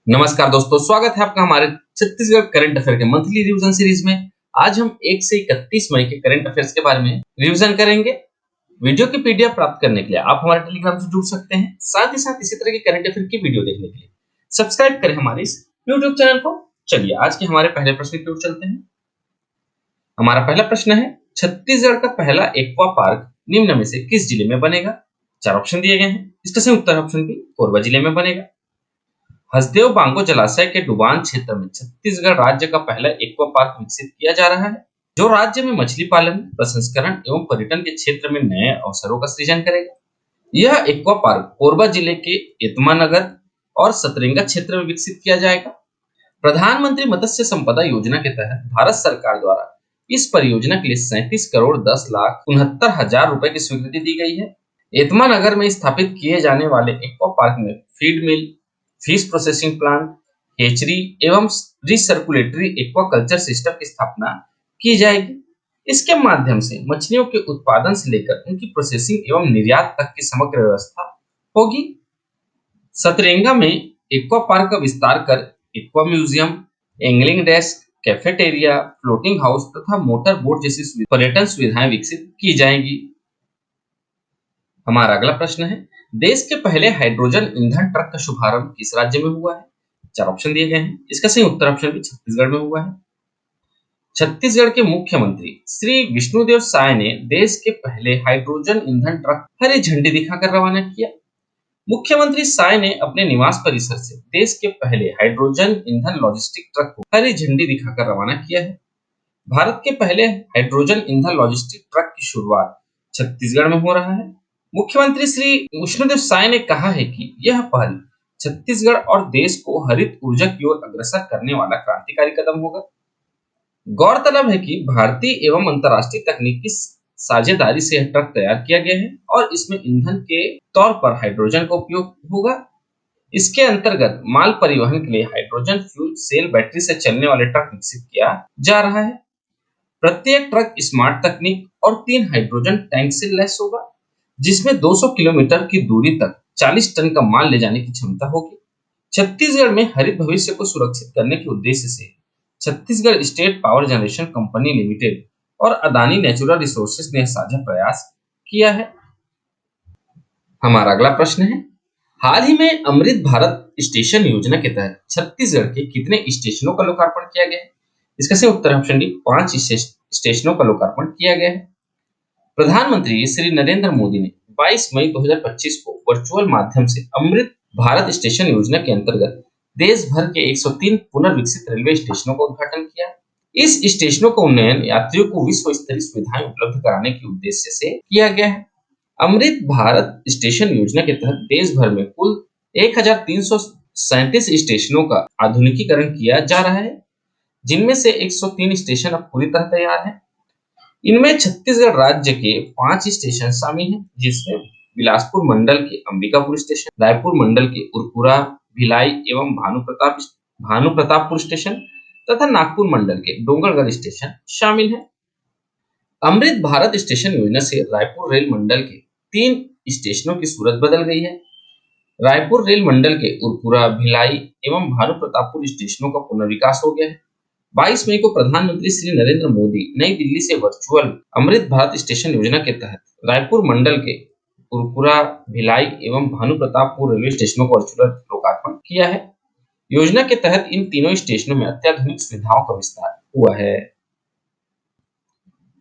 नमस्कार दोस्तों, स्वागत है आपका हमारे छत्तीसगढ़ करंट अफेयर के मंथली रिवीजन सीरीज में। आज हम 1 से 31 मई के करंट अफेयर्स के बारे में रिवीजन करेंगे। वीडियो की पीडीएफ प्राप्त करने के लिए आप हमारे टेलीग्राम से जुड़ सकते हैं। साथ ही साथ इसी तरह के करंट अफेयर की वीडियो देखने के लिए सब्सक्राइब करें हमारे इस यूट्यूब चैनल को। चलिए आज के हमारे पहले प्रश्न की ओर चलते हैं। हमारा पहला प्रश्न है, छत्तीसगढ़ का पहला एक्वा पार्क निम्न में से किस जिले में बनेगा? 4 ऑप्शन दिए गए हैं। इसका सही उत्तर ऑप्शन बी, कोरबा जिले में बनेगा। हसदेव बांगो जलाशय के डुबान क्षेत्र में छत्तीसगढ़ राज्य का पहला एक्वा पार्क विकसित किया जा रहा है, जो राज्य में मछली पालन, प्रसंस्करण एवं पर्यटन के क्षेत्र में नए अवसरों का सृजन करेगा। यह एक्वा पार्क कोरबा जिले के एतमानगर और सतरेंगा क्षेत्र में विकसित किया जाएगा। प्रधानमंत्री मत्स्य संपदा योजना के तहत भारत सरकार द्वारा इस परियोजना के लिए 37,10,69,हजार रुपए की स्वीकृति दी गई है। एतमानगर में स्थापित किए जाने वाले एक्वा पार्क में फीड मिल, फिश प्रोसेसिंग प्लांट, हेचरी एवं रिसर्कुलेटरी एक्वाकल्चर सिस्टम की स्थापना की जाएगी। इसके माध्यम से मछलियों के उत्पादन से लेकर उनकी प्रोसेसिंग एवं निर्यात तक की समग्र व्यवस्था होगी। सतरेंगा में एक्वा पार्क का विस्तार कर aqua museum, angling desk, cafeteria, floating house तथा मोटर बोट जैसी पर्यटन सुविधाएं विकसित की जाएंगी। हमारा अगला प्रश्न है, देश के पहले हाइड्रोजन ईंधन ट्रक का शुभारंभ किस राज्य में हुआ है? 4 ऑप्शन दिए गए हैं। इसका सही उत्तर ऑप्शन बी, छत्तीसगढ़ में हुआ है। छत्तीसगढ़ के मुख्यमंत्री श्री विष्णुदेव साय ने देश के पहले हाइड्रोजन ईंधन ट्रक हरी झंडी दिखाकर रवाना किया। मुख्यमंत्री साय ने अपने निवास परिसर से देश के पहले हाइड्रोजन ईंधन लॉजिस्टिक ट्रक को हरी झंडी दिखाकर रवाना किया है। भारत के पहले हाइड्रोजन ईंधन लॉजिस्टिक ट्रक की शुरुआत छत्तीसगढ़ में हो रहा है। मुख्यमंत्री श्री विष्णुदेव साय ने कहा है कि यह पहल छत्तीसगढ़ और देश को हरित ऊर्जा की ओर अग्रसर करने वाला क्रांतिकारी कदम होगा। गौरतलब है कि भारतीय एवं अंतर्राष्ट्रीय तकनीक की साझेदारी से यह ट्रक तैयार किया गया है और इसमें ईंधन के तौर पर हाइड्रोजन का उपयोग होगा। इसके अंतर्गत माल परिवहन के लिए हाइड्रोजन फ्यूल सेल बैटरी से चलने वाले ट्रक विकसित किया जा रहा है। प्रत्येक ट्रक स्मार्ट तकनीक और 3 हाइड्रोजन टैंक से लैस होगा, जिसमें 200 किलोमीटर की दूरी तक 40 टन का माल ले जाने की क्षमता होगी। छत्तीसगढ़ में हरित भविष्य को सुरक्षित करने के उद्देश्य से Chhattisgarh state power generation company limited और अदानी नेचुरल रिसोर्सेज ने साझा प्रयास किया है। हमारा अगला प्रश्न है, हाल ही में अमृत भारत स्टेशन योजना के तहत छत्तीसगढ़ के कितने स्टेशनों का लोकार्पण किया गया है? इसका सही उत्तर ऑप्शन डी, 5 स्टेशनों का लोकार्पण किया गया है। प्रधानमंत्री श्री नरेंद्र मोदी ने 22 मई 2025 को वर्चुअल माध्यम से अमृत भारत स्टेशन योजना के अंतर्गत देश भर के 103 पुनर्विकसित रेलवे स्टेशनों का उद्घाटन किया। इस स्टेशनों का उन्नयन यात्रियों को विश्व स्तरीय सुविधाएं उपलब्ध कराने के उद्देश्य से किया गया है। अमृत भारत स्टेशन योजना के तहत देश भर में कुल 1337 स्टेशनों का आधुनिकीकरण किया जा रहा है, जिनमें से 103 स्टेशन अब पूरी तरह तैयार हैं। इनमें छत्तीसगढ़ राज्य के 5 स्टेशन शामिल हैं, जिसमें बिलासपुर मंडल के अंबिकापुर स्टेशन, रायपुर मंडल के उरपुरा, भिलाई एवं भानुप्रतापपुर स्टेशन तथा नागपुर मंडल के डोंगरगढ़ स्टेशन शामिल हैं। अमृत भारत स्टेशन योजना से रायपुर रेल मंडल के 3 स्टेशनों की सूरत बदल गई है। रायपुर रेल मंडल के उरपुरा, भिलाई एवं भानुप्रतापपुर स्टेशनों का पुनर्विकास हो गया है। 22 मई को प्रधानमंत्री श्री नरेंद्र मोदी नई दिल्ली से वर्चुअल अमृत भारत स्टेशन योजना के तहत रायपुर मंडल के उरपुरा, भिलाई एवं भानुप्रतापपुर रेलवे स्टेशनों का वर्चुअल लोकार्पण किया है। योजना के तहत इन तीनों स्टेशनों में अत्याधुनिक सुविधाओं का विस्तार हुआ है।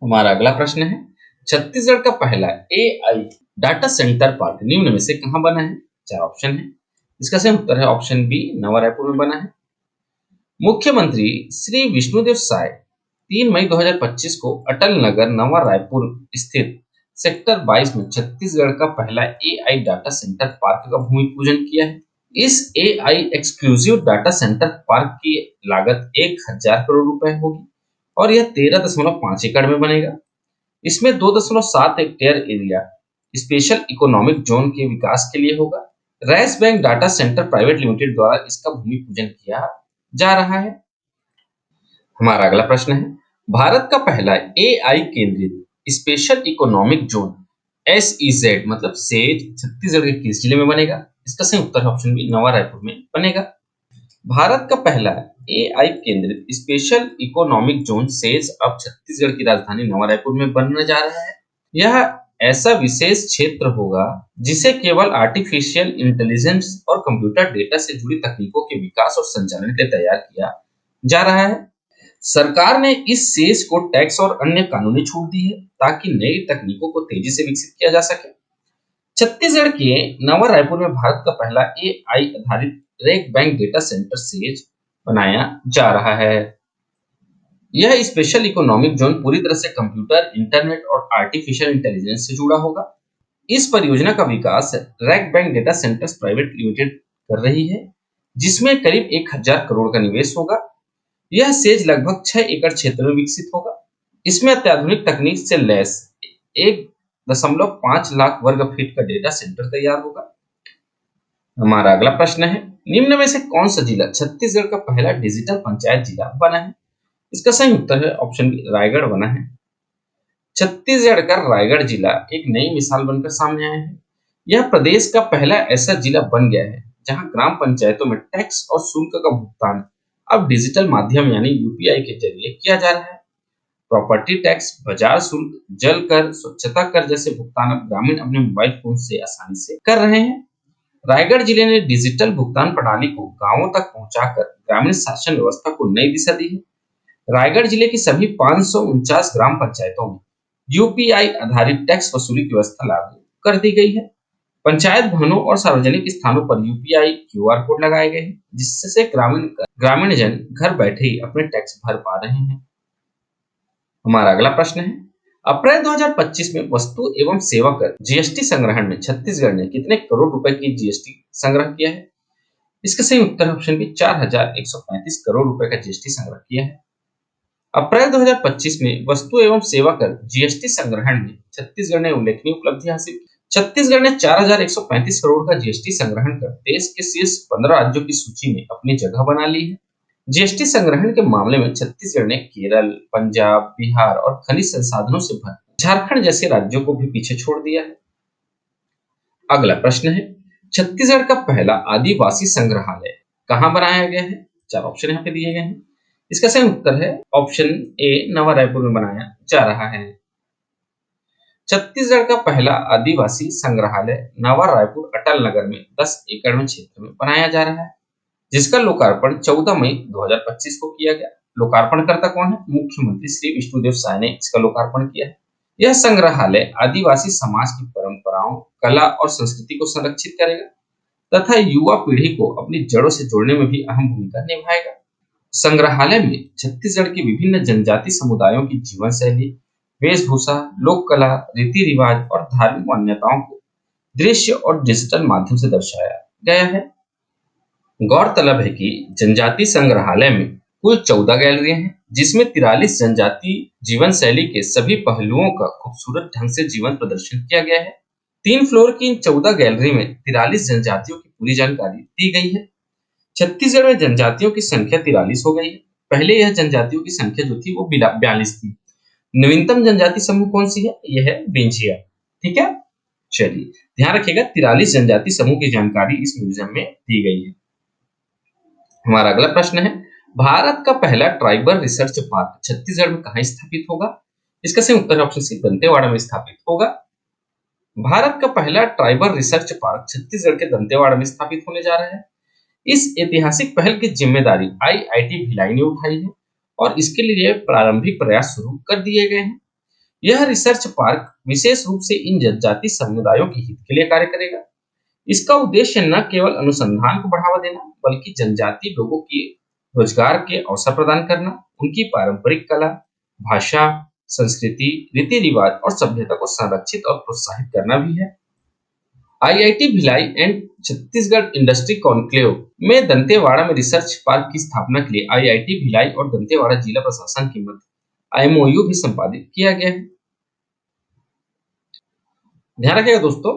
हमारा अगला प्रश्न है, छत्तीसगढ़ का पहला AI डाटा सेंटर पार्क निम्न में से कहां बना है? 4 ऑप्शन है। इसका सही उत्तर है ऑप्शन बी, नवा रायपुर में बना है। मुख्यमंत्री श्री विष्णुदेव साय 3 मई 2025 को अटल नगर, नवा रायपुर स्थित सेक्टर 22 में छत्तीसगढ़ का पहला AI डाटा सेंटर पार्क का भूमि पूजन किया है। इस AI exclusive data centre park की लागत 1000 करोड़ रुपए होगी और यह 13.5 एकड़ में बनेगा। इसमें 2.7 hectare area special economic zone के विकास के लिए होगा। Rice bank data centre private limited द्वारा इसका भूमि पूजन किया जा रहा है। हमारा अगला प्रश्न है, भारत का पहला AI केंद्रित स्पेशल इकोनॉमिक जोन SEZ मतलब सेज छत्तीसगढ़ के किस जिले में बनेगा? इसका सही उत्तर ऑप्शन बी, नवा रायपुर में बनेगा। भारत का पहला एआई केंद्रित स्पेशल इकोनॉमिक जोन सेज अब छत्तीसगढ़ की राजधानी नवा रायपुर में बनने जा रहा है। यह ऐसा विशेष क्षेत्र होगा जिसे केवल आर्टिफिशियल इंटेलिजेंस और कंप्यूटर डेटा से जुड़ी तकनीकों के विकास और संचालन के लिए तैयार किया जा रहा है। सरकार ने इस सेज को टैक्स और अन्य कानूनी छूट दी है ताकि नई तकनीकों को तेजी से विकसित किया जा सके। छत्तीसगढ़ के नवा रायपुर में भारत का पहला एआई आधारित rack bank data centre SEZ बनाया जा रहा है। यह स्पेशल इकोनॉमिक जोन पूरी तरह से कंप्यूटर, इंटरनेट और आर्टिफिशियल इंटेलिजेंस से जुड़ा होगा। इस परियोजना का विकास rack bank data centers private limited कर रही है, जिसमें करीब 1000 करोड़ का निवेश होगा। यह सेज लगभग 6 एकड़ क्षेत्र में विकसित होगा। इसमें अत्याधुनिक तकनीक से लैस 1.5 लाख वर्ग फीट का डेटा सेंटर तैयार होगा। हमारा अगला प्रश्न है, निम्न में से कौन सा जिला छत्तीसगढ़ का पहला डिजिटल पंचायत जिला बना है? इसका सही उत्तर है ऑप्शन बी, रायगढ़ बना है। छत्तीसगढ़ का रायगढ़ जिला एक नई मिसाल बनकर सामने आया है। यह प्रदेश का पहला ऐसा जिला बन गया है जहां ग्राम पंचायतों में टैक्स और शुल्क का भुगतान अब डिजिटल माध्यम यानी यूपीआई के जरिए किया जा रहा है। प्रॉपर्टी टैक्स, बाजार शुल्क, जल कर, स्वच्छता कर जैसे भुगतान अब ग्रामीण अपने मोबाइल फोन से आसानी से कर रहे हैं। रायगढ़ जिले ने डिजिटल भुगतान प्रणाली को गांवों तक पहुंचाकर ग्रामीण शासन व्यवस्था को नई दिशा दी है। रायगढ़ जिले की सभी 549 ग्राम पंचायतों में यूपीआई आधारित टैक्स वसूली की व्यवस्था लागू कर दी गई है। पंचायत भवनों और सार्वजनिक स्थानों पर यूपीआई क्यूआर कोड लगाए गए हैं, जिससे ग्रामीण जन घर बैठे ही अपने टैक्स भर पा रहे हैं। हमारा अगला प्रश्न है, अप्रैल 2025 में वस्तु एवं सेवा कर जीएसटी संग्रहण में छत्तीसगढ़ ने कितने करोड़ रुपए की जीएसटी संग्रह किया है? इसका सही उत्तर ऑप्शन बी, 4135 करोड़ रुपए का जीएसटी संग्रह किया है। अप्रैल 2025 में वस्तु एवं सेवा कर जीएसटी संग्रहण में छत्तीसगढ़ ने उल्लेखनीय उपलब्धि हासिल की। छत्तीसगढ़ ने 4135 करोड़ का जीएसटी संग्रहण कर देश के शीर्ष 15 राज्यों की सूची में अपनी जगह बना ली है। जीएसटी संग्रहण के मामले में छत्तीसगढ़ ने केरल, पंजाब, बिहार और खनिज संसाधनों से भर झारखंड जैसे राज्यों को भी पीछे छोड़ दिया है। अगला प्रश्न है, छत्तीसगढ़ का पहला आदिवासी संग्रहालय कहाँ बनाया गया है? 4 ऑप्शन यहाँ पे दिए गए हैं। इसका सही उत्तर है ऑप्शन ए, नवा रायपुर में बनाया जा रहा है। छत्तीसगढ़ का पहला आदिवासी संग्रहालय नवा रायपुर अटल नगर में 10 एकड़ में क्षेत्र में बनाया जा रहा है, जिसका लोकार्पण 14 मई 2025 को किया गया। लोकार्पणकर्ता कौन है? मुख्यमंत्री श्री विष्णुदेव साय ने इसका लोकार्पण किया है। यह संग्रहालय आदिवासी समाज की परंपराओं, कला और संस्कृति को संरक्षित करेगा तथा युवा पीढ़ी को अपनी जड़ों से जोड़ने में भी अहम भूमिका निभाएगा। संग्रहालय में छत्तीसगढ़ के विभिन्न जनजाति समुदायों की जीवन शैली, वेशभूषा, लोक कला, रीति रिवाज और धार्मिक मान्यताओं को दृश्य और डिजिटल माध्यम से दर्शाया गया है। गौरतलब है कि जनजाति संग्रहालय में कुल 14 गैलरियां हैं, जिसमें 43 जनजाति जीवन शैली के सभी पहलुओं का खूबसूरत ढंग से जीवंत प्रदर्शन किया गया है। 3 फ्लोर की इन 14 गैलरी में 43 जनजातियों की पूरी जानकारी दी गई है। छत्तीसगढ़ में जनजातियों की संख्या 43 हो गई है। पहले यह जनजातियों की संख्या जो थी वो 42 थी। नवीनतम जनजाति समूह कौन सी है? यह है बेंजिया। ठीक है, चलिए ध्यान रखिएगा, 43 जनजाति समूह की जानकारी इस म्यूजियम में दी गई है। हमारा अगला प्रश्न है, भारत का पहला ट्राइबल रिसर्च पार्क छत्तीसगढ़ में कहाँ स्थापित होगा? इसका सही उत्तर ऑप्शन सी, दंतेवाड़ा में स्थापित होगा। भारत का पहला ट्राइबल रिसर्च पार्क छत्तीसगढ़ के दंतेवाड़ा में स्थापित होने जा रहा है। इस ऐतिहासिक पहल की जिम्मेदारी आईआईटी भिलाई ने उठाई है और इसके लिए प्रारंभिक प्रयास शुरू कर दिए गए हैं। यह रिसर्च पार्क विशेष रूप से इन जनजाति समुदायों के हित के लिए कार्य करेगा। इसका उद्देश्य न केवल अनुसंधान को बढ़ावा देना, बल्कि जनजाति लोगों की रोजगार के अवसर प्रदान करना, उनकी पारंपरिक कला, भाषा, संस्कृति, रीति रिवाज और सभ्यता को संरक्षित और प्रोत्साहित करना भी है। IIT Bhilai and Chhattisgarh industry conclave में दंतेवाड़ा में रिसर्च पार्क की स्थापना के लिए आईआईटी भिलाई और दंतेवाड़ा जिला प्रशासन के मध्य एमओयू भी संपादित किया गया है। ध्यान रखिएगा दोस्तों,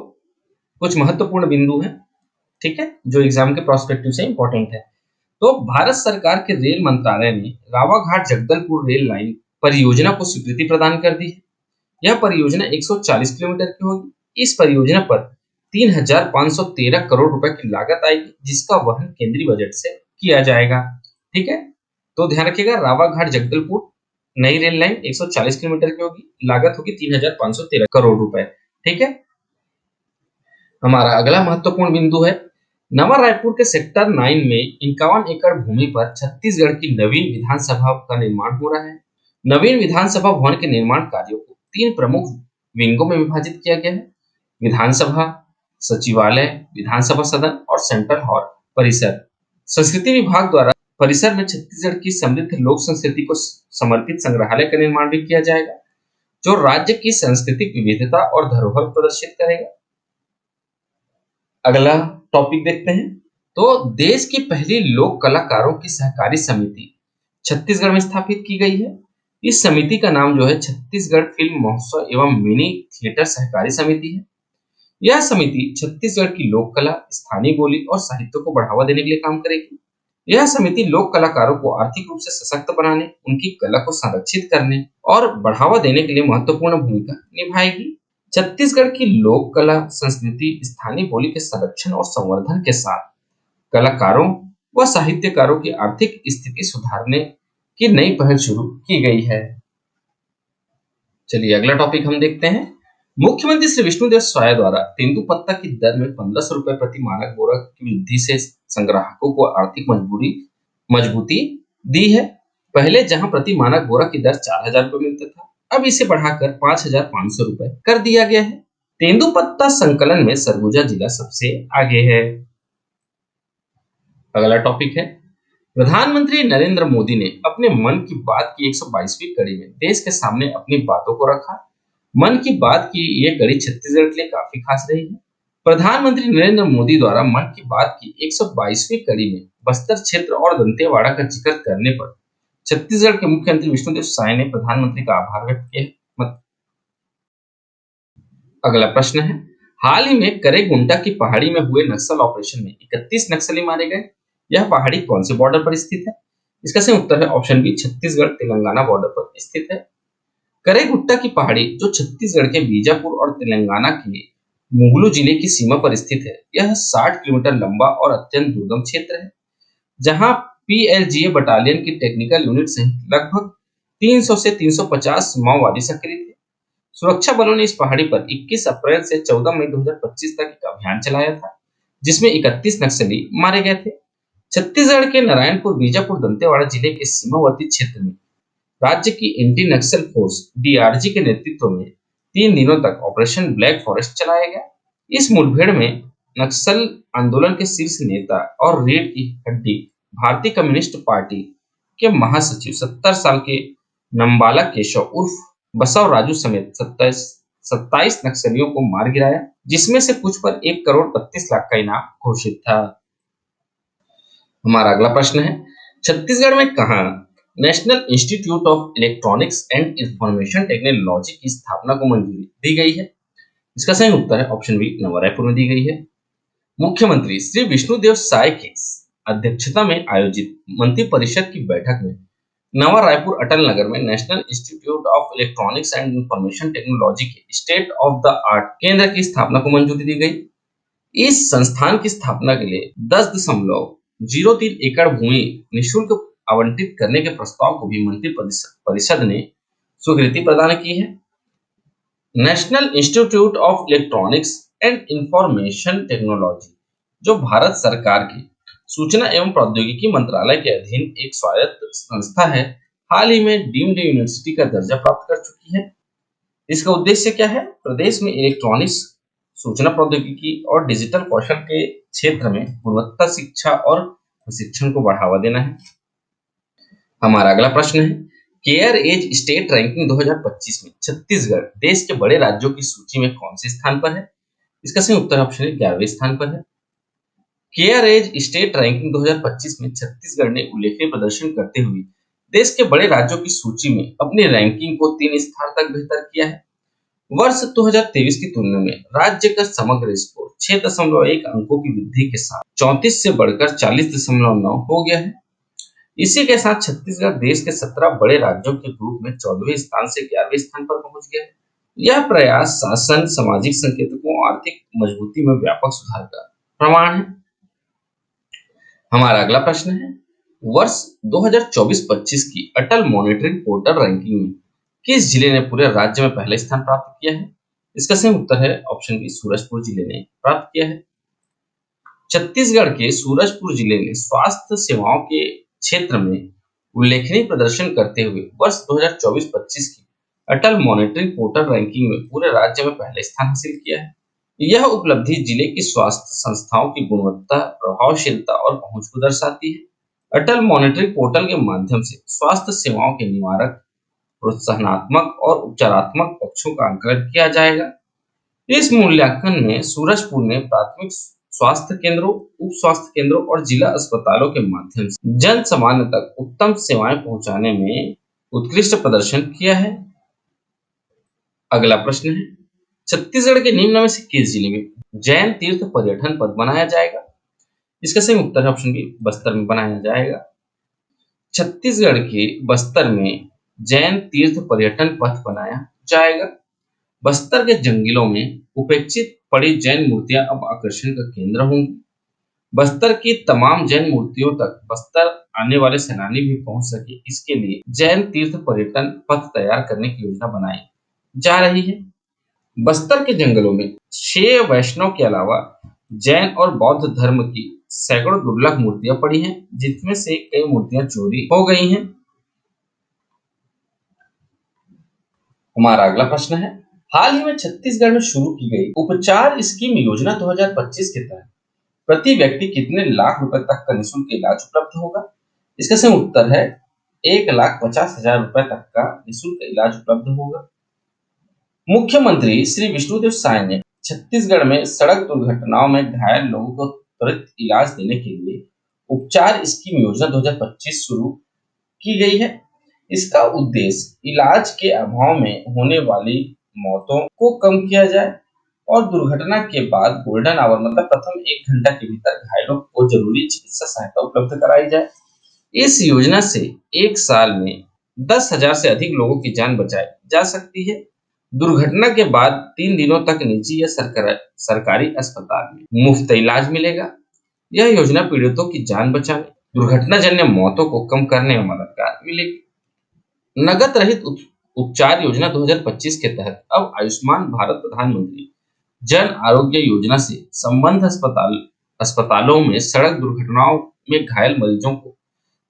कुछ महत्वपूर्ण बिंदु हैं, ठीक है, जो एग्जाम के प्रोस्पेक्टिव से इंपॉर्टेंट है। तो भारत सरकार के रेल मंत्रालय ने रावाघाट जगदलपुर रेल लाइन परियोजना को स्वीकृति प्रदान कर दी है। यह परियोजना 140 किलोमीटर की होगी। इस परियोजना पर 3513 करोड़ रुपए की लागत आएगी, जिसका वहन केंद्रीय बजट से किया जाएगा। ठीक है, तो ध्यान रखिएगा, रावाघाट जगदलपुर नई रेल लाइन 140 किलोमीटर की होगी, लागत होगी 3,513 करोड़ रुपए। ठीक है, हमारा अगला महत्वपूर्ण बिंदु है, नवा रायपुर के सेक्टर 9 में 51 एकड़ भूमि पर छत्तीसगढ़ की नवीन विधानसभा का निर्माण हो रहा है। नवीन विधानसभा भवन के निर्माण कार्यों को 3 प्रमुख विंगों में विभाजित किया गया है, विधानसभा सचिवालय, विधानसभा सदन और सेंट्रल हॉल परिसर। संस्कृति विभाग द्वारा परिसर में छत्तीसगढ़ की समृद्ध लोक संस्कृति को समर्पित संग्रहालय का निर्माण भी किया जाएगा, जो राज्य की सांस्कृतिक विविधता और धरोहर प्रदर्शित करेगा। अगला टॉपिक देखते हैं, तो देश की पहली लोक कलाकारों की सहकारी समिति छत्तीसगढ़ में स्थापित की गई है। इस समिति का नाम जो है छत्तीसगढ़ फिल्म महोत्सव एवं मिनी थिएटर सहकारी समिति है। यह समिति छत्तीसगढ़ की लोक कला, स्थानीय बोली और साहित्य को बढ़ावा देने के लिए काम करेगी। यह समिति लोक कलाकारों को आर्थिक रूप से सशक्त बनाने, उनकी कला को संरक्षित करने और बढ़ावा देने के लिए महत्वपूर्ण भूमिका निभाएगी। छत्तीसगढ़ की लोक कला, संस्कृति, स्थानीय बोली के संरक्षण और संवर्धन के साथ कलाकारों व साहित्यकारों की आर्थिक स्थिति सुधारने की नई पहल शुरू की गई है। चलिए अगला टॉपिक हम देखते हैं, मुख्यमंत्री श्री विष्णुदेव साय द्वारा तेंदूपत्ता की दर में 1500 रुपए प्रति मानक बोरा की वृद्धि से संग्राहकों को आर्थिक मजबूती दी है। पहले जहां प्रति मानक बोरा की दर 4,000 रुपए मिलता था, अब इसे बढ़ाकर 5,500 रुपए कर दिया गया है। तेंदूपत्ता संकलन में सरगुजा जिला सबसे आगे है। अगला टॉपिक है, प्रधानमंत्री नरेंद्र मोदी ने अपने मन की बात की 122वीं कड़ी में देश के सामने अपनी बातों को रखा। मन की बात की ये कड़ी छत्तीसगढ़ के लिए काफी खास रही है। प्रधानमंत्री नरेंद्र मोदी द्वारा मन की बात की 122वीं कड़ी में बस्तर क्षेत्र और दंतेवाड़ा का जिक्र करने पर छत्तीसगढ़ के मुख्यमंत्री विष्णुदेव साय ने प्रधानमंत्री का आभार व्यक्त किया। अगला प्रश्न है, हाल ही में करेगुंटा की पहाड़ी में हुए नक्सल ऑपरेशन में 31 नक्सली मारे गए। यह पहाड़ी कौन से बॉर्डर पर स्थित है? इसका सही उत्तर है option B, Chhattisgarh Telangana border पर स्थित है। करेगुट्टा की पहाड़ी जो छत्तीसगढ़ के बीजापुर और तेलंगाना के मुगलू जिले की सीमा पर स्थित है, यह 60 किलोमीटर लंबा और अत्यंत दुर्गम क्षेत्र है, जहां पीएलजीए बटालियन की टेक्निकल यूनिट सहित लगभग 300 से 350 माओवादी सक्रिय थे। सुरक्षा बलों ने इस पहाड़ी पर 21 अप्रैल से 14 मई 2025 तक एक अभियान चलाया था, जिसमें 31 नक्सली मारे गए थे। छत्तीसगढ़ के नारायणपुर, बीजापुर, दंतेवाड़ा जिले के सीमावर्ती क्षेत्र में राज्य की एंटी नक्सल फोर्स डीआरजी के नेतृत्व में 3 दिनों तक ऑपरेशन ब्लैक फॉरेस्ट चलाया गया। इस मुठभेड़ में नक्सल आंदोलन के शीर्ष नेता और रीढ़ की हड्डी भारतीय कम्युनिस्ट पार्टी के महासचिव 70 साल के नंबाला केशव उर्फ बसव राजू समेत 27 नक्सलियों को मार गिराया, जिसमें से कुछ पर 1,32,00,000 का इनाम घोषित था। हमारा अगला प्रश्न है, छत्तीसगढ़ में कहां national institute of electronics and information technology की स्थापना को मंजूरी दी गई है? इसका सही उत्तर है ऑप्शन बी, नवा रायपुर में दी गई है। मुख्यमंत्री श्री विष्णुदेव साय की अध्यक्षता में आयोजित मंत्रिपरिषद की बैठक में नवा रायपुर अटल नगर में national institute of electronics and information technology के स्टेट ऑफ द आर्ट केंद्र की स्थापना को मंजूरी दी गई। इस संस्थान की स्थापना के लिए 10.03 एकड़ भूमि निःशुल्क आवंटित करने के प्रस्ताव को भी मंत्रि परिषद ने स्वीकृति प्रदान की है। National institute of electronics and information technology, जो भारत सरकार के सूचना एवं प्रौद्योगिकी मंत्रालय के अधीन एक स्वायत्त संस्था है, हाल ही में डीम्ड यूनिवर्सिटी का दर्जा प्राप्त कर चुकी है। इसका उद्देश्य क्या है? प्रदेश में इलेक्ट्रॉनिक्स, सूचना प्रौद्योगिकी और डिजिटल कौशल के क्षेत्र में गुणवत्ता शिक्षा और प्रशिक्षण को बढ़ावा देना है। हमारा अगला प्रश्न है, केयर एज स्टेट रैंकिंग 2025 में छत्तीसगढ़ देश के बड़े राज्यों की सूची में कौन से स्थान पर है? इसका सही उत्तर ऑप्शन है 11वें स्थान पर है। केयर एज स्टेट रैंकिंग 2025 में छत्तीसगढ़ ने उल्लेखनीय प्रदर्शन करते हुए देश के बड़े राज्यों की सूची में अपनी रैंकिंग को 3 स्थान तक बेहतर किया है। वर्ष 2023 की तुलना में राज्य का समग्र स्कोर 6.1 अंकों की वृद्धि के साथ 34 से बढ़कर 40.9 हो गया है। इसी के साथ छत्तीसगढ़ देश के 17 बड़े राज्यों के ग्रुप में 14वें स्थान से 11वें स्थान पर पहुंच गया है। यह प्रयास शासन, सामाजिक संकेतकों और आर्थिक मजबूती में व्यापक सुधार का प्रमाण है। हमारा अगला प्रश्न है, वर्ष 2024-25 की अटल मॉनिटरिंग पोर्टल रैंकिंग में किस जिले ने पूरे राज्य में पहले स्थान प्राप्त किया है? इसका सही उत्तर है ऑप्शन बी, सूरजपुर जिले ने प्राप्त किया है। छत्तीसगढ़ के सूरजपुर जिले ने स्वास्थ्य सेवाओं के क्षेत्र में उल्लेखनीय प्रदर्शन करते हुए वर्ष 2024-25 की अटल मॉनिटरिंग पोर्टल रैंकिंग में पूरे राज्य में पहले स्थान हासिल किया है। यह उपलब्धि जिले की स्वास्थ्य संस्थाओं की गुणवत्ता, प्रभावशीलता और पहुंच को दर्शाती है। अटल मॉनिटरिंग पोर्टल के माध्यम से स्वास्थ्य सेवाओं के निवारक, प्रोत्साहनात्मक और उपचारात्मक पक्षों का आंकलन किया जाएगा। इस मूल्यांकन में सूरजपुर ने प्राथमिक स्वास्थ्य केंद्रों, उप स्वास्थ्य केंद्रों और जिला अस्पतालों के माध्यम से जन सामान्य तक उत्तम सेवाएं पहुंचाने में उत्कृष्ट प्रदर्शन किया है। अगला प्रश्न है, छत्तीसगढ़ के निम्न में से किस जिले में जैन तीर्थ पर्यटन पथ बनाया जाएगा? इसका सही उत्तर है ऑप्शन बी, बस्तर में बनाया जाएगा। छत्तीसगढ़ के बस्तर में जैन तीर्थ पर्यटन पथ बनाया जाएगा। बस्तर के जंगलों में उपेक्षित पड़ी जैन मूर्तियां अब आकर्षण का केंद्र होंगी। बस्तर की तमाम जैन मूर्तियों तक बस्तर आने वाले सैलानी भी पहुंच सके, इसके लिए जैन तीर्थ पर्यटन पथ तैयार करने की योजना बनाई जा रही है। बस्तर के जंगलों में शैव वैष्णव के अलावा जैन और बौद्ध धर्म की सैकड़ों दुर्लभ मूर्तियां पड़ी हैं, जिसमें से कई मूर्तियां चोरी हो गई हैं। हमारा अगला प्रश्न है, हाल ही में छत्तीसगढ़ में शुरू की गई उपचार स्कीम योजना 2025 के तहत प्रति व्यक्ति कितने लाख रुपए तक का निःशुल्क इलाज उपलब्ध होगा? इसका सही उत्तर है 1,50,000 रुपए तक का निःशुल्क इलाज उपलब्ध होगा। मुख्यमंत्री श्री विष्णुदेव साय ने छत्तीसगढ़ में सड़क दुर्घटनाओं में घायल लोगों को त्वरित इलाज देने के लिए उपचार स्कीम योजना 2025 शुरू की गई है। इसका उद्देश्य इलाज के अभाव में होने वाली मौतों को कम किया जाए और दुर्घटना के बाद गोल्डन आवर मतलब प्रथम 1 घंटा के भीतर घायलों को जरूरी चिकित्सा सहायता उपलब्ध कराई जाए। इस योजना से एक साल में 10,000 से अधिक लोगों की जान बचाई जा सकती है। दुर्घटना के बाद 3 दिनों तक निजी या सरकारी अस्पताल में मुफ्त इलाज मिलेगा। यह योजना पीड़ितों की जान बचाने, दुर्घटनाजन्य मौतों को कम करने में मददगार मिलेगी। नगद रहित उपचार योजना 2025 के तहत अब आयुष्मान भारत प्रधानमंत्री जन आरोग्य योजना से संबद्ध अस्पतालों में सड़क दुर्घटनाओं में घायल मरीजों को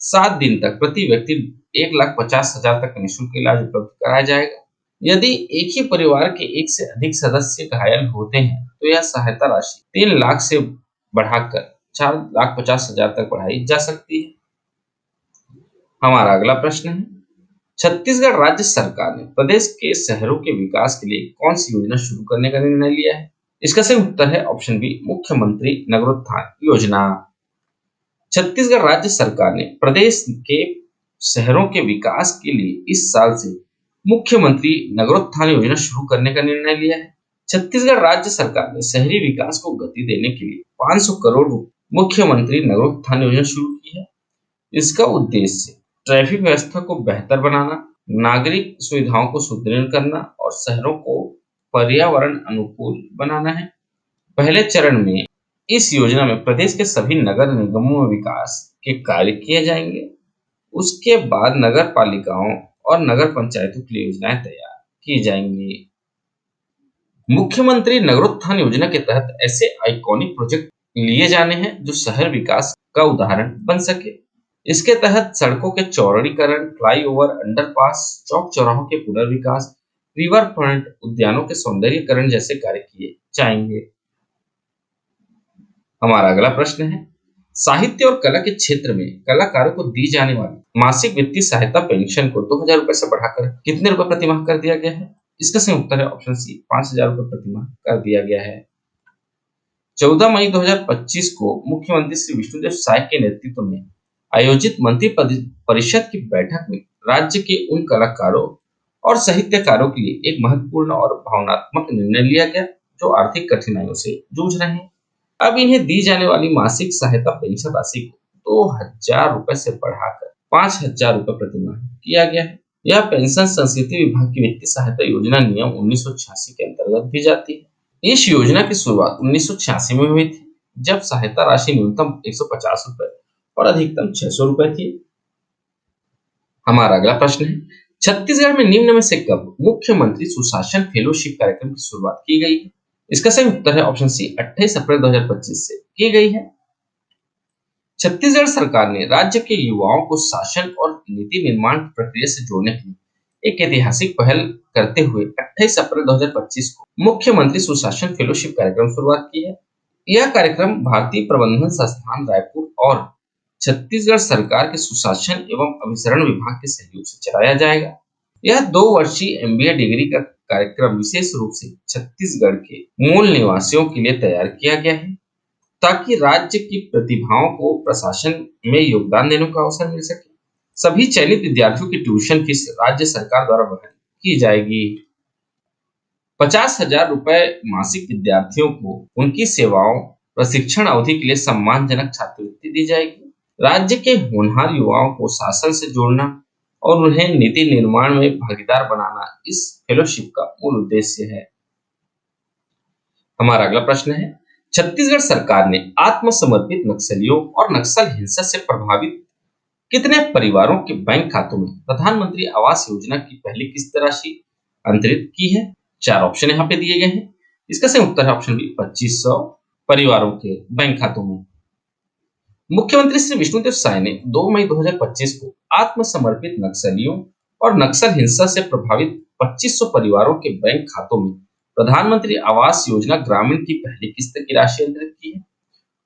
7 दिन तक प्रति व्यक्ति 1,50,000 तक निःशुल्क इलाज उपलब्ध कराया जाएगा। यदि एक ही परिवार के एक से अधिक सदस्य घायल होते हैं तो यह सहायता राशि 3 लाख से बढ़ाकर 4,50,000 तक बढ़ाई जा सकती है। हमारा अगला प्रश्न है, छत्तीसगढ़ राज्य सरकार ने प्रदेश के शहरों के विकास के लिए कौन सी योजना शुरू करने का निर्णय लिया है? इसका सही उत्तर है ऑप्शन बी, मुख्यमंत्री नगरोत्थान योजना। छत्तीसगढ़ राज्य सरकार ने प्रदेश के शहरों के विकास के लिए इस साल से मुख्यमंत्री नगरोत्थान योजना शुरू करने का निर्णय लिया है। छत्तीसगढ़ राज्य सरकार ने शहरी विकास को गति देने के लिए 500 करोड़ मुख्यमंत्री नगरोत्थान योजना शुरू की है। इसका उद्देश्य ट्रैफिक व्यवस्था को बेहतर बनाना, नागरिक सुविधाओं को सुदृढ़ करना और शहरों को पर्यावरण अनुकूल बनाना है। पहले चरण में इस योजना में प्रदेश के सभी नगर निगमों में विकास के कार्य किए जाएंगे। उसके बाद नगर पालिकाओं और नगर पंचायतों के लिए योजनाएं तैयार की जाएंगी। मुख्यमंत्री नगरोत्थान योजना के तहत ऐसे आइकॉनिक प्रोजेक्ट लिए जाने हैं जो शहर विकास का उदाहरण बन सके। इसके तहत सड़कों के चौड़ीकरण, फ्लाईओवर, अंडरपास, चौक चौराहों के पुनर्विकास, रिवर फ्रंट, उद्यानों के सौंदर्यीकरण जैसे कार्य किए जाएंगे। हमारा अगला प्रश्न है, साहित्य और कला के क्षेत्र में कलाकारों को दी जाने वाली मासिक वित्तीय सहायता पेंशन को 2,000 रुपए से बढ़ाकर कितने रुपए प्रति माह कर दिया गया है? इसका सही उत्तर है ऑप्शन सी, 5,000 रुपए प्रति माह कर दिया गया है। 14 मई 2025 को मुख्यमंत्री श्री विष्णुदेव साय के नेतृत्व में आयोजित मंत्री परिषद की बैठक में राज्य के उन कलाकारों और साहित्यकारों के लिए एक महत्वपूर्ण और भावनात्मक निर्णय लिया गया जो आर्थिक कठिनाइयों से जूझ रहे हैं। अब इन्हें दी जाने वाली मासिक सहायता पेंशन राशि को 2,000 रुपए से बढ़ाकर 5,000 रुपए प्रति माह किया गया है। यह पेंशन संस्कृति विभाग की वित्तीय सहायता योजना नियम 1986 के अंतर्गत दी जाती है। इस योजना की शुरुआत 1986 में हुई थी, जब सहायता राशि न्यूनतम 150 रुपए और अधिकतम 600 रुपए थी। हमारा अगला प्रश्न है, छत्तीसगढ़ में निम्न में से कब मुख्यमंत्री सुशासन फेलोशिप कार्यक्रम की शुरुआत की गई है? इसका सही उत्तर है ऑप्शन सी, 28 अप्रैल 2025 से की गई है। छत्तीसगढ़ सरकार ने राज्य के युवाओं को शासन और नीति निर्माण की प्रक्रिया से जोड़ने के लिए एक ऐतिहासिक पहल करते हुए 28 अप्रैल 2025 को मुख्यमंत्री सुशासन फेलोशिप कार्यक्रम शुरुआत की है। यह कार्यक्रम भारतीय प्रबंधन संस्थान रायपुर और छत्तीसगढ़ सरकार के सुशासन एवं अभिसरण विभाग के सहयोग से चलाया जाएगा। यह 2 वर्षीय एमबीए डिग्री का कार्यक्रम विशेष रूप से छत्तीसगढ़ के मूल निवासियों के लिए तैयार किया गया है, ताकि राज्य की प्रतिभाओं को प्रशासन में योगदान देने का अवसर मिल सके। सभी चयनित विद्यार्थियों की ट्यूशन फीस राज्य सरकार द्वारा वहन की जाएगी। 50,000 रुपए मासिक विद्यार्थियों को उनकी सेवाओं प्रशिक्षण अवधि के लिए सम्मानजनक छात्रवृत्ति दी जाएगी। राज्य के होनहार युवाओं को शासन से जोड़ना और उन्हें नीति निर्माण में भागीदार बनाना इस फेलोशिप का मूल उद्देश्य है। हमारा अगला प्रश्न है, छत्तीसगढ़ सरकार ने आत्मसमर्पित नक्सलियों और नक्सल हिंसा से प्रभावित कितने परिवारों के बैंक खातों में प्रधानमंत्री आवास योजना की पहली किस्त राशि अंतरित की है? 4 ऑप्शन यहाँ पे दिए गए हैं। इसका सही उत्तर है ऑप्शन बी, 2500 परिवारों के बैंक खातों में। मुख्यमंत्री श्री विष्णुदेव साय ने 2 मई 2025 को आत्मसमर्पित नक्सलियों और नक्सल हिंसा से प्रभावित 2500 परिवारों के बैंक खातों में प्रधानमंत्री आवास योजना ग्रामीण की पहली किस्त की राशि अंतरित की है।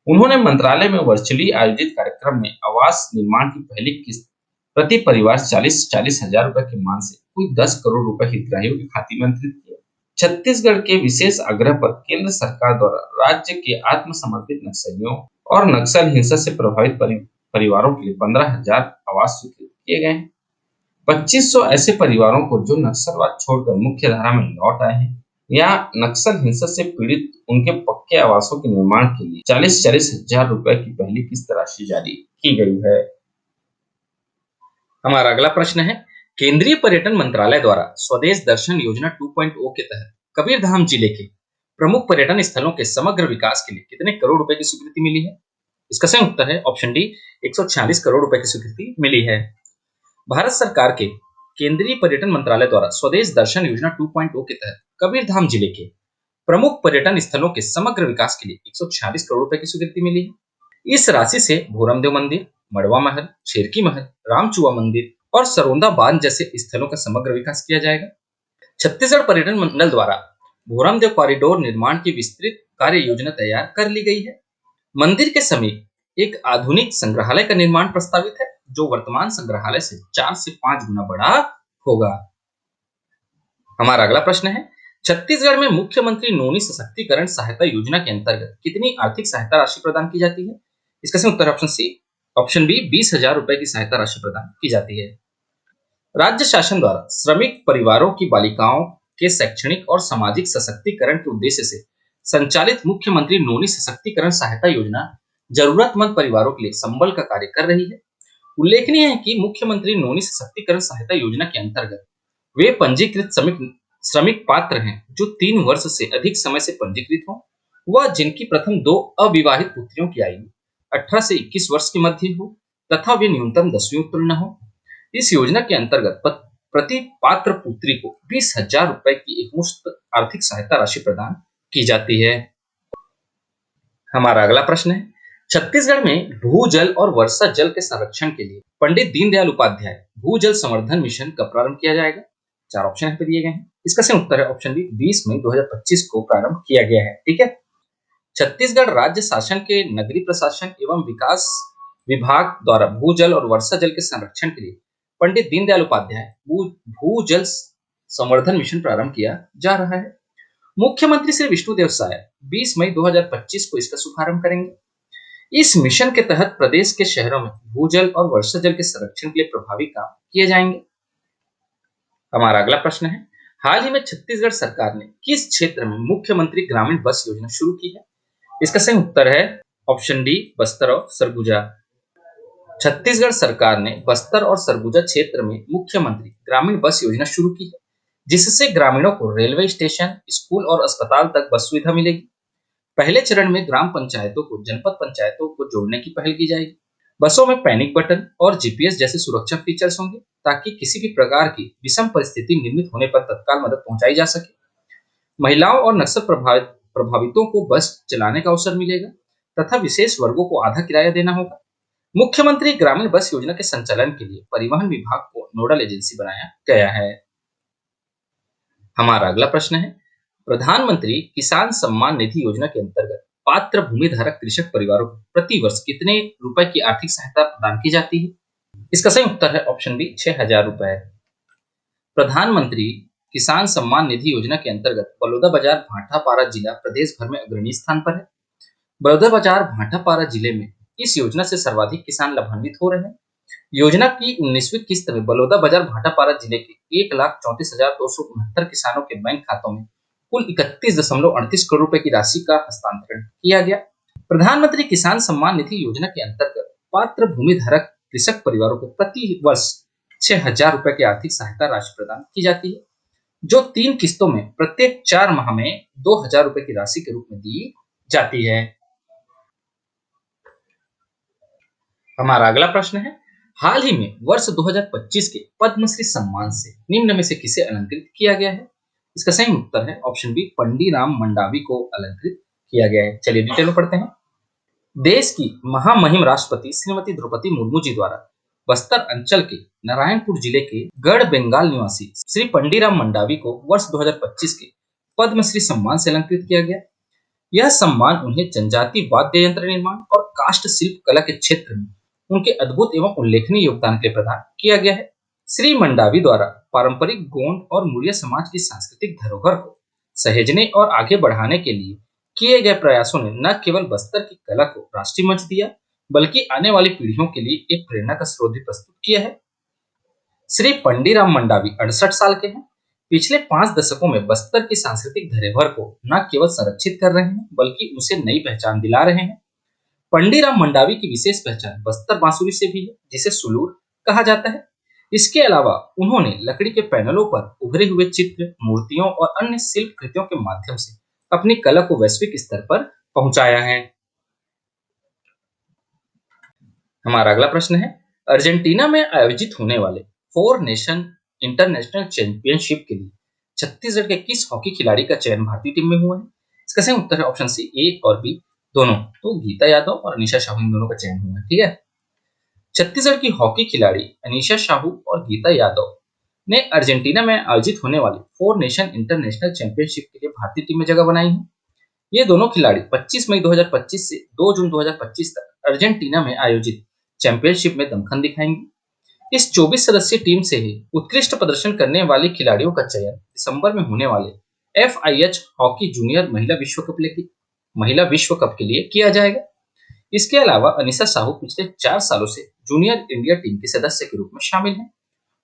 उन्होंने मंत्रालय में वर्चुअली आयोजित कार्यक्रम में आवास निर्माण की पहली किस्त प्रति परिवार 40-40 हजार रुपए के मान से कुल 10 करोड़ रुपए हितग्राहियों के खाते में अंतरित किया। छत्तीसगढ़ के विशेष आग्रह पर केंद्र सरकार द्वारा राज्य के आत्मसमर्पित नक्सलियों और नक्सल हिंसा से प्रभावित परिवारों के लिए 15,000 आवास स्वीकृत किए गए हैं। 2500 ऐसे परिवारों को जो नक्सलवाद छोड़कर मुख्य धारा में लौट आए हैं या नक्सल हिंसा से पीड़ित, उनके पक्के आवासों के निर्माण के लिए 40-40 हजार रुपए की पहली किस्त राशि जारी की गई है। हमारा अगला प्रश्न है, केंद्रीय पर्यटन मंत्रालय द्वारा स्वदेश दर्शन योजना 2.0 के तहत कबीरधाम जिले के प्रमुख पर्यटन स्थलों के समग्र विकास के लिए कितने करोड़ रुपए की स्वीकृति मिली है? इसका सही उत्तर है ऑप्शन डी, 146 करोड़ रुपए की स्वीकृति मिली है। भारत सरकार के केंद्रीय पर्यटन मंत्रालय द्वारा स्वदेश दर्शन योजना 2.0 के तहत कबीरधाम जिले के प्रमुख पर्यटन स्थलों के समग्र विकास के लिए 146 करोड़ रुपए की स्वीकृति मिली है। इस राशि से भोरमदेव मंदिर, मड़वा महल, शेरकी महल, रामचुआ मंदिर और सरोंदा बांध जैसे स्थलों का समग्र विकास किया जाएगा। छत्तीसगढ़ पर्यटन मंडल द्वारा भोरमदेव कॉरिडोर निर्माण की विस्तृत कार्य योजना तैयार कर ली गई है। मंदिर के समीप एक आधुनिक संग्रहालय का निर्माण प्रस्तावित है, जो वर्तमान संग्रहालय से 4 से 5 गुना बड़ा होगा। हमारा अगला प्रश्न है, छत्तीसगढ़ में मुख्यमंत्री नोनी सशक्तिकरण सहायता योजना के अंतर्गत कितनी आर्थिक सहायता राशि प्रदान की जाती है? इसका सही उत्तर ऑप्शन सी, ऑप्शन बी, 20,000 रुपए की सहायता राशि प्रदान की जाती है। राज्य शासन द्वारा श्रमिक परिवारों की बालिकाओं के शैक्षणिक और सामाजिक सशक्तिकरण के उद्देश्य से संचालित मुख्यमंत्री नोनी सशक्तिकरण सहायता योजना जरूरतमंद परिवारों के लिए संबल का कार्य कर रही है। उल्लेखनीय है कि मुख्यमंत्री नोनी सशक्तिकरण सहायता योजना के अंतर्गत वे पंजीकृत श्रमिक पात्र हैं जो 3 वर्ष से अधिक समय से पंजीकृत हों, व जिनकी प्रथम 2 अविवाहित पुत्रियों की आयु 18 से 21 वर्ष के मध्य हो तथा वे न्यूनतम 10वीं उत्तीर्ण हो। इस योजना के अंतर्गत प्रति पात्र पुत्री को 20,000 रुपए की एकमुश्त आर्थिक सहायता राशि प्रदान की जाती है। हमारा अगला प्रश्न है, छत्तीसगढ़ में भूजल और वर्षा जल के संरक्षण के लिए पंडित दीनदयाल उपाध्याय भूजल संवर्धन मिशन कब प्रारंभ किया जाएगा? 4 ऑप्शन यहाँ पे दिए गए हैं। इसका सही उत्तर है ऑप्शन बी, 20 मई 2025 को प्रारंभ किया गया है। ठीक है। छत्तीसगढ़ राज्य शासन के नगरीय प्रशासन एवं विकास विभाग द्वारा भूजल और वर्षा जल के संरक्षण के लिए पंडित दीनदयाल उपाध्याय भूजल संवर्धन मिशन प्रारंभ किया जा रहा है। मुख्यमंत्री श्री विष्णुदेव साय 20 मई 2025 को इसका शुभारंभ करेंगे। इस मिशन के तहत प्रदेश के शहरों में भूजल और वर्षा जल के संरक्षण के लिए प्रभावी काम किए जाएंगे। हमारा अगला प्रश्न है, हाल ही में छत्तीसगढ़ सरकार ने किस क्षेत्र में मुख्यमंत्री ग्रामीण बस योजना शुरू की है? इसका सही उत्तर है ऑप्शन डी, बस्तर और सरगुजा। छत्तीसगढ़ सरकार ने बस्तर और सरगुजा क्षेत्र में मुख्यमंत्री ग्रामीण बस योजना शुरू की है, जिससे ग्रामीणों को रेलवे स्टेशन, स्कूल और अस्पताल तक बस सुविधा मिलेगी। पहले चरण में ग्राम पंचायतों को जनपद पंचायतों को जोड़ने की पहल की जाएगी। बसों में पैनिक बटन और जीपीएस जैसे सुरक्षा फीचर्स होंगे ताकि किसी भी प्रकार की विषम परिस्थिति निर्मित होने पर तत्काल मदद पहुंचाई जा सके। महिलाओं और नक्सल प्रभावितों को बस चलाने का अवसर मिलेगा तथा विशेष वर्गों को आधा किराया देना होगा। मुख्यमंत्री ग्रामीण बस योजना के संचालन के लिए परिवहन विभाग को नोडल एजेंसी बनाया गया है। हमारा अगला प्रश्न है, प्रधानमंत्री किसान सम्मान निधि योजना के अंतर्गत पात्र भूमि धारक कृषक परिवारों को प्रति वर्ष कितने रुपए की आर्थिक सहायता प्रदान की जाती है? इसका सही उत्तर है ऑप्शन बी, 6,000 रुपए। प्रधानमंत्री किसान सम्मान निधि योजना के अंतर्गत बलौदाबाजार भाटापारा जिला प्रदेश भर में अग्रणी स्थान पर है। बलौदाबाजार भाटापारा जिले में इस योजना से सर्वाधिक किसान लाभान्वित हो रहे हैं। योजना की 19वीं किस्त में बलौदाबाजार भाटापारा जिले के 1,34,269 किसानों के बैंक खातों में कुल 31.38 करोड़ रुपए की राशि का हस्तांतरण किया गया। प्रधानमंत्री किसान सम्मान निधि योजना के अंतर्गत पात्र भूमि धारक कृषक परिवारों को प्रति वर्ष 6,000 रुपए की आर्थिक सहायता राशि प्रदान की जाती है, जो 3 किस्तों में प्रत्येक 4 माह में 2,000 रुपए की राशि के रूप में दी जाती है। हमारा अगला प्रश्न है, हाल ही में वर्ष 2025 के पद्मश्री सम्मान से निम्न में से किसे अलंकृत किया गया है? इसका सही उत्तर है ऑप्शन बी, पंडीराम मंडावी को अलंकृत किया गया है। चलिए डिटेल में पढ़ते हैं। देश की महामहिम राष्ट्रपति श्रीमती द्रौपदी मुर्मू जी द्वारा बस्तर अंचल के नारायणपुर जिले के गढ़ बेंगाल निवासी श्री पंडीराम मंडावी को वर्ष 2025 के पद्मश्री सम्मान से अलंकृत किया गया। यह सम्मान उन्हें जनजाति वाद्य यंत्र निर्माण और काष्ठ शिल्प कला के क्षेत्र में उनके अद्भुत एवं उल्लेखनीय योगदान के लिए प्रदान किया गया है। श्री मंडावी द्वारा पारंपरिक गोंड और मुरिया समाज की सांस्कृतिक धरोहर को सहेजने और आगे बढ़ाने के लिए किए गए प्रयासों ने न केवल बस्तर की कला को राष्ट्रीय मंच दिया, बल्कि आने वाली पीढ़ियों के लिए एक प्रेरणा का स्रोत भी प्रस्तुत किया है। श्री पंडीराम मंडावी 68 साल के हैं। पिछले 5 दशकों में बस्तर की सांस्कृतिक धरोहर को न केवल संरक्षित कर रहे हैं, बल्कि उसे नई पहचान दिला रहे हैं। पंडीराम मंडावी की विशेष पहचान बस्तर बांसुरी से भी है, जिसे सुलूर कहा जाता है। इसके अलावा उन्होंने लकड़ी के पैनलों पर उभरे हुए चित्र, मूर्तियों और अन्य शिल्प कृतियों के माध्यम से अपनी कला को वैश्विक स्तर पर पहुंचाया है। हमारा अगला प्रश्न है, अर्जेंटीना में आयोजित होने वाले 4 नेशन इंटरनेशनल चैंपियनशिप के लिए छत्तीसगढ़ के किस हॉकी खिलाड़ी का चयन भारतीय टीम में हुआ है? इसका सही उत्तर है ऑप्शन सी, ए और बी दोनों। तो गीता यादव और अनीशा साहू इन दोनों का चयन हुआ है। ठीक है। छत्तीसगढ़ की हॉकी खिलाड़ी अनीशा साहू और गीता यादव ने अर्जेंटीना में आयोजित होने वाले 4 नेशन इंटरनेशनल चैंपियनशिप के लिए भारतीय टीम में जगह बनाई है। ये दोनों खिलाड़ी 25 मई 2025 से 2 जून 2025 तक अर्जेंटीना में आयोजित चैंपियनशिप में दमखम दिखाएंगे। इस 24 सदस्यीय टीम से ही उत्कृष्ट प्रदर्शन करने वाले खिलाड़ियों का चयन दिसंबर में होने वाले FIH हॉकी जूनियर महिला विश्व कप के लिए किया जाएगा। इसके अलावा अनीशा साहू पिछले 4 सालों से जूनियर इंडिया टीम के सदस्य के रूप में शामिल हैं।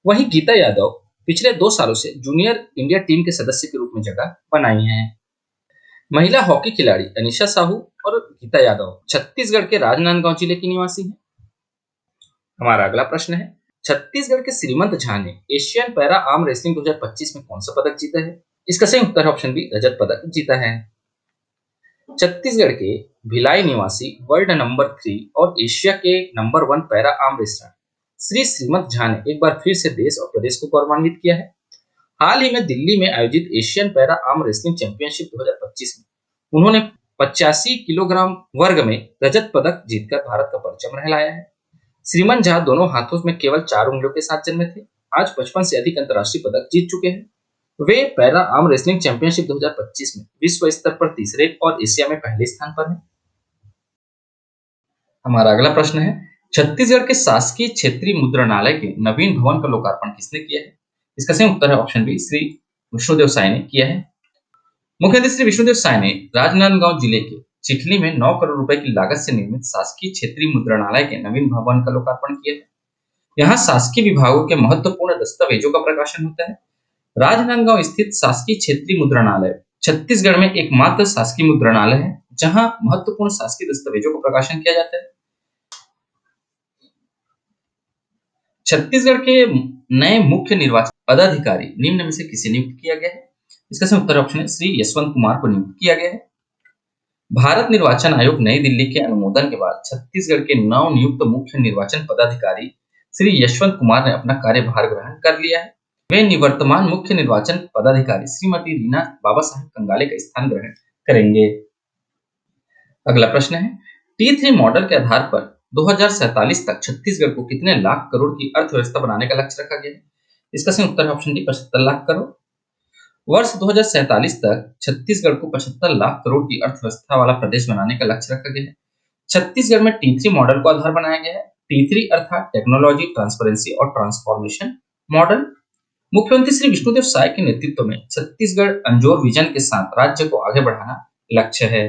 वहीं गीता यादव पिछले 2 सालों से जूनियर इंडिया टीम के सदस्य के रूप में जगह बनाई है। महिला हॉकी खिलाड़ी अनीशा साहू और गीता यादव छत्तीसगढ़ के राजनांदगांव जिले की निवासी हैं। हमारा अगला प्रश्न है, छत्तीसगढ़ के श्रीमंत झा ने एशियन पैरा आर्म रेसलिंग 2025 में कौन सा पदक जीता है? इसका सही उत्तर है ऑप्शन बी, रजत पदक जीता है। छत्तीसगढ़ के भिलाई निवासी वर्ल्ड नंबर 3 और एशिया के number 1 para arm wrestler Shri Shrimant Jha ने एक बार फिर से देश और प्रदेश को गौरवान्वित किया है। हाल ही में दिल्ली में आयोजित Asian para arm wrestling championship 2025 में उन्होंने 85 किलोग्राम वर्ग में रजत पदक जीतकर भारत का परचम लहराया है। श्रीमंत झा दोनों हाथों में केवल 4 उंगलियों के साथ जन्मे थे। आज 55 से अधिक अंतर्राष्ट्रीय पदक जीत चुके हैं। वे पैरा आर्म रेसलिंग चैंपियनशिप 2025 में विश्व स्तर पर तीसरे और एशिया में पहले स्थान पर हैं। हमारा अगला प्रश्न है, छत्तीसगढ़ के शासकीय क्षेत्रीय मुद्रणालय के नवीन भवन का लोकार्पण किसने किया है? इसका सही उत्तर है ऑप्शन बी, श्री विष्णुदेव साय ने किया है। मुख्यमंत्री श्री विष्णुदेव साय ने राजनांदगांव जिले के चिखली में 9 करोड़ रुपए की लागत से निर्मित शासकीय क्षेत्रीय मुद्रणालय के नवीन भवन का लोकार्पण किया है। यहाँ शासकीय विभागों के महत्वपूर्ण दस्तावेजों का प्रकाशन होता है। राजनांदगांव स्थित शासकीय क्षेत्रीय मुद्रणालय छत्तीसगढ़ में एकमात्र शासकीय मुद्रणालय है जहां महत्वपूर्ण शासकीय दस्तावेजों का प्रकाशन किया जाता है। छत्तीसगढ़ के नए मुख्य निर्वाचन पदाधिकारी निम्न में से किसे नियुक्त किया गया है? इसका सही उत्तर ऑप्शन है, श्री यशवंत कुमार को नियुक्त किया गया है। भारत निर्वाचन आयोग नई दिल्ली के अनुमोदन के बाद छत्तीसगढ़ के नव नियुक्त मुख्य निर्वाचन पदाधिकारी श्री यशवंत कुमार ने अपना कार्यभार ग्रहण कर लिया है। वे निवर्तमान मुख्य निर्वाचन पदाधिकारी श्रीमती रीना बाबा साहेब कंगाले का स्थान ग्रहण करेंगे। अगला प्रश्न है, T3 मॉडल के आधार पर 2047 तक छत्तीसगढ़ को कितने लाख करोड़ की अर्थव्यवस्था बनाने का लक्ष्य रखा गया है? इसका सही उत्तर है ऑप्शन डी 75 लाख करोड़। वर्ष 2047 तक छत्तीसगढ़ को 75 लाख करोड़ की अर्थव्यवस्था वाला प्रदेश बनाने का लक्ष्य रखा गया है। छत्तीसगढ़ में T3 मॉडल को आधार बनाया गया है। T3 अर्थात टेक्नोलॉजी, ट्रांसपेरेंसी और ट्रांसफॉर्मेशन मॉडल। मुख्यमंत्री श्री विष्णुदेव साय के नेतृत्व में छत्तीसगढ़ अंजोर विजन के साथ राज्य को आगे बढ़ाना लक्ष्य है।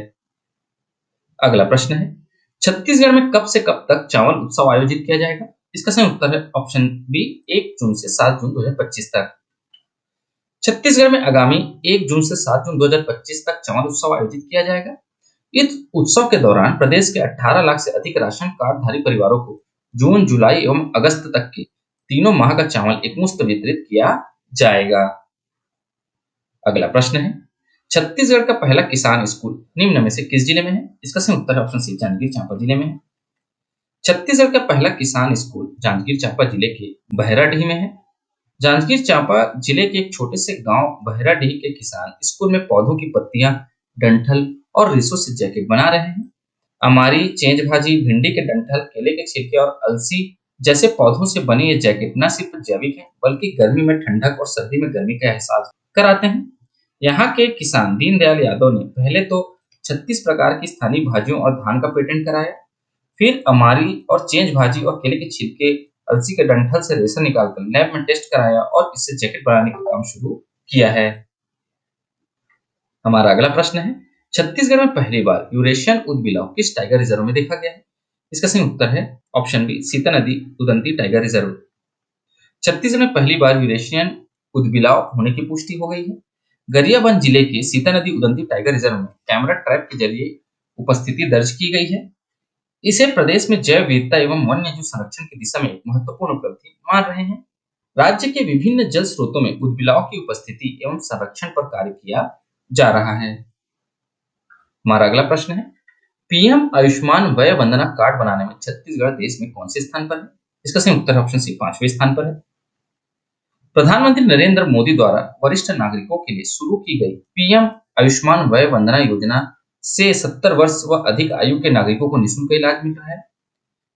अगला प्रश्न है, छत्तीसगढ़ में कब से कब तक चावल उत्सव आयोजित किया जाएगा? इसका सही उत्तर है ऑप्शन बी 1 जून से 7 जून 2025 तक। छत्तीसगढ़ में आगामी 1 जून से 7 जून 2025 तक चावल उत्सव आयोजित किया जाएगा। इस उत्सव के दौरान प्रदेश के 18 लाख से अधिक राशन कार्डधारी परिवारों को जून, जुलाई एवं अगस्त तक के तीनों माह का चावल एकमुश्त वितरित किया जाएगा। अगला प्रश्न है, छत्तीसगढ़ का पहला किसान स्कूल निम्न में से किस जिले में है? इसका सही उत्तर है ऑप्शन सी जांजगीर चांपा जिले में है। छत्तीसगढ़ का पहला किसान स्कूल जांजगीर चांपा जिले के बहराडीह में है। जांजगीर चांपा जिले के एक छोटे से गांव बहराडीह के किसान स्कूल में पौधों की पत्तियां, डंठल और रेशों से जैकेट बना रहे हैं। अमारी, चेंज भाजी, भिंडी के डंठल, केले के छिलके और अलसी जैसे पौधों से बनी ये जैकेट न सिर्फ जैविक है बल्कि गर्मी में ठंडक और सर्दी में गर्मी का एहसास कराते हैं। यहाँ के किसान दीनदयाल यादव ने पहले तो 36 प्रकार की स्थानीय भाजियों और धान का पेटेंट कराया, फिर अमारी और चेंज भाजी और केले के छिलके, अलसी के डंठल से रेशा निकालकर लैब में टेस्ट कराया और इससे जैकेट बनाने का काम शुरू किया है। हमारा अगला प्रश्न है, छत्तीसगढ़ में पहली बार यूरेशियन ऊदबिलाव किस टाइगर रिजर्व में देखा गया है? इसका सही उत्तर है ऑप्शन बी सीता नदी उदंती टाइगर रिजर्व। छत्तीसगढ़ में पहली बार यूरेशियन ऊदबिलाव होने की पुष्टि हो गई है। गरियाबंद जिले के सीता नदी उदंती टाइगर रिजर्व में कैमरा ट्रैप के जरिए उपस्थिति दर्ज की गई है। इसे प्रदेश में जैव विविधता एवं वन्यजीव संरक्षण की दिशा में एक महत्वपूर्ण उपलब्धि मान रहे हैं। राज्य के विभिन्न जल स्रोतों में ऊदबिलाव की उपस्थिति एवं संरक्षण पर कार्य किया जा रहा है। हमारा अगला प्रश्न है, पीएम आयुष्मान वय वंदना कार्ड बनाने में छत्तीसगढ़ देश में कौन से स्थान पर है? इसका सही उत्तर ऑप्शन सी 5वें स्थान पर है। प्रधानमंत्री नरेंद्र मोदी द्वारा वरिष्ठ नागरिकों के लिए शुरू की गई पीएम आयुष्मान वय वंदना योजना से 70 वर्ष व अधिक आयु के नागरिकों को निःशुल्क इलाज मिल रहा है।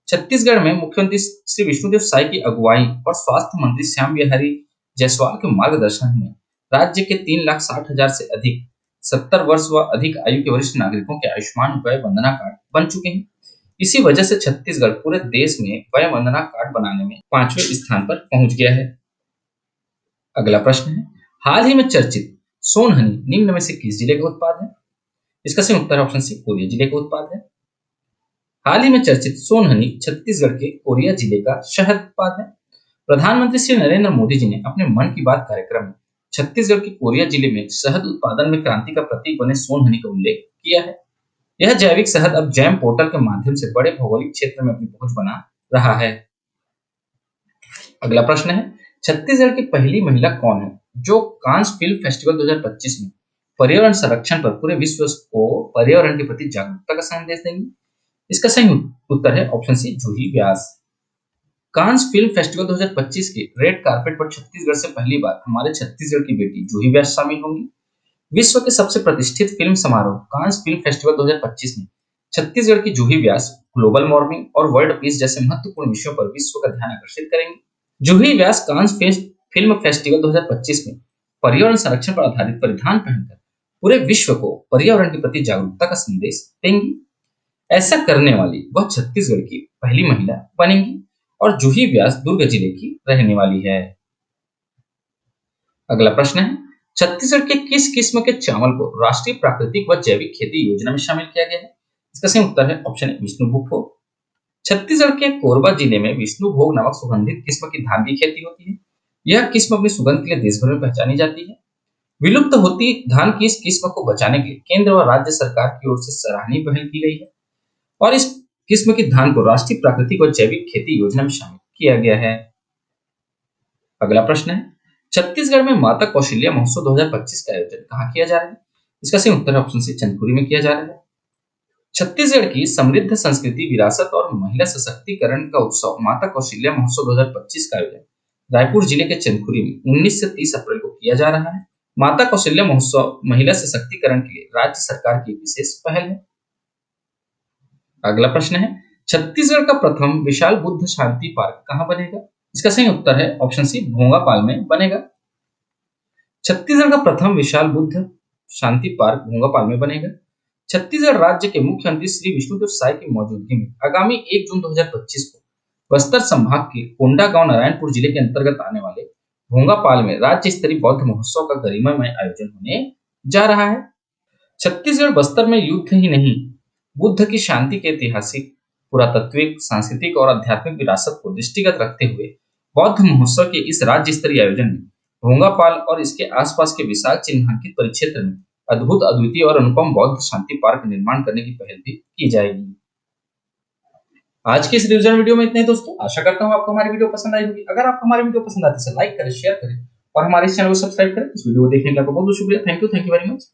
छत्तीसगढ़ में मुख्यमंत्री श्री विष्णुदेव साय की अगुवाई और स्वास्थ्य मंत्री श्याम बिहारी जायसवाल के मार्गदर्शन में राज्य के 3,60,000 से अधिक 70 वर्ष व अधिक आयु के वरिष्ठ नागरिकों के आयुष्मान वय वंदना कार्ड बन चुके हैं। इसी वजह से छत्तीसगढ़ पूरे देश में वय वंदना कार्ड बनाने में 5वें स्थान पर पहुंच गया है। अगला प्रश्न है, हाल ही में चर्चित सोनहनी निम्न में से किस जिले का उत्पाद है? इसका सही उत्तर ऑप्शन सी कोरिया जिले का उत्पाद है। हाल ही में चर्चित सोनहनी छत्तीसगढ़ के कोरिया जिले का शहद उत्पाद है। प्रधानमंत्री श्री नरेंद्र मोदी जी ने अपने मन की बात कार्यक्रम में छत्तीसगढ़ के कोरिया जिले में शहद उत्पादन में क्रांति का प्रतीक बने सोनहनी का उल्लेख किया है। यह जैविक शहद अब जैम पोर्टल के माध्यम से बड़े भौगोलिक क्षेत्र में अपनी पहुंच बना रहा है। अगला प्रश्न है, छत्तीसगढ़ की पहली महिला कौन है जो कांस फिल्म फेस्टिवल 2025 में पर्यावरण संरक्षण पर पूरे विश्व को पर्यावरण के प्रति जागरूकता का संदेश देंगी? इसका सही उत्तर है ऑप्शन सी जूही व्यास। कांस फिल्म फेस्टिवल 2025 के रेड कार्पेट पर छत्तीसगढ़ से पहली बार हमारे छत्तीसगढ़ की बेटी जूही व्यास शामिल होंगी। विश्व के सबसे प्रतिष्ठित फिल्म समारोह कांस फिल्म फेस्टिवल 2025 में छत्तीसगढ़ की जूही व्यास ग्लोबल वार्मिंग और वर्ल्ड पीस जैसे महत्वपूर्ण विषयों पर विश्व का ध्यान आकर्षित करेंगे। जूही व्यास कांस फिल्म फेस्टिवल 2025 में पर्यावरण संरक्षण पर आधारित परिधान पहनकर पूरे विश्व को पर्यावरण के प्रति जागरूकता का संदेश देंगी। ऐसा करने वाली वह छत्तीसगढ़ की पहली महिला बनेंगी और जूही व्यास दुर्ग जिले की रहने वाली है। अगला प्रश्न है, छत्तीसगढ़ के किस किस्म के चावल को राष्ट्रीय प्राकृतिक व जैविक खेती योजना में शामिल किया गया है? इसका सही उत्तर है ऑप्शन ए विष्णुभोग को। छत्तीसगढ़ के कोरबा जिले में विष्णुभोग नामक सुगंधित किस्म की धान की खेती होती है। यह किस्म अपनी सुगंध के लिए देश भर में पहचानी जाती है। विलुप्त होती धान की इस किस्म को बचाने के लिए केंद्र व राज्य सरकार की ओर से सराहनीय पहल की गई है और इस किस्म की धान को राष्ट्रीय प्राकृतिक और जैविक खेती योजना में शामिल किया गया है। अगला प्रश्न है, छत्तीसगढ़ में माता कौशल्या महोत्सव 2025 का आयोजन कहाँ किया जा रहा है? इसका सही उत्तर ऑप्शन सी चंदखुरी में किया जा रहा है। छत्तीसगढ़ की समृद्ध संस्कृति, विरासत और महिला सशक्तिकरण का उत्सव माता कौशल्या महोत्सव 2025 का आयोजन रायपुर जिले के चंदखुरी में 19 से 30 अप्रैल को किया जा रहा है। माता कौशल्या महोत्सव महिला सशक्तिकरण के लिए राज्य सरकार की विशेष पहल है। अगला प्रश्न है, छत्तीसगढ़ का प्रथम विशाल बुद्ध शांति पार्क कहाँ बनेगा? इसका सही उत्तर है ऑप्शन सी, भोंगापाल में बनेगा। छत्तीसगढ़ का प्रथम विशाल बुद्ध शांति पार्क भोंगापाल में बनेगा। छत्तीसगढ़ राज्य के मुख्यमंत्री श्री विष्णुदेव साय की मौजूदगी में आगामी 1 जून 2025 को बस्तर संभाग के कोंडागांव नारायणपुर जिले के अंतर्गत आने वाले भोंगापाल में राज्य स्तरीय बौद्ध महोत्सव का गरिमामय आयोजन होने जा रहा है। छत्तीसगढ़ बस्तर में युद्ध ही नहीं, बुद्ध की शांति के ऐतिहासिक, पुरातात्विक, सांस्कृतिक और आध्यात्मिक विरासत को दृष्टिगत रखते हुए बौद्ध महोत्सव के इस राज्य स्तरीय आयोजन में भोंगापाल और इसके आसपास के विशाल चिन्हांकित परिक्षेत्र में अद्भुत, अद्वितीय और अनुपम बौद्ध शांति पार्क निर्माण करने की पहल भी की जाएगी। आज के इस रिवीजन वीडियो में इतना ही दोस्तों। आशा करता हूँ आपको हमारी वीडियो पसंद आई होगी। अगर आपको हमारी वीडियो पसंद आती है तो लाइक करें, शेयर करें और हमारे चैनल को सब्सक्राइब करें। इस वीडियो को देखने के लिए आपको बहुत बहुत शुक्रिया। Thank you very much.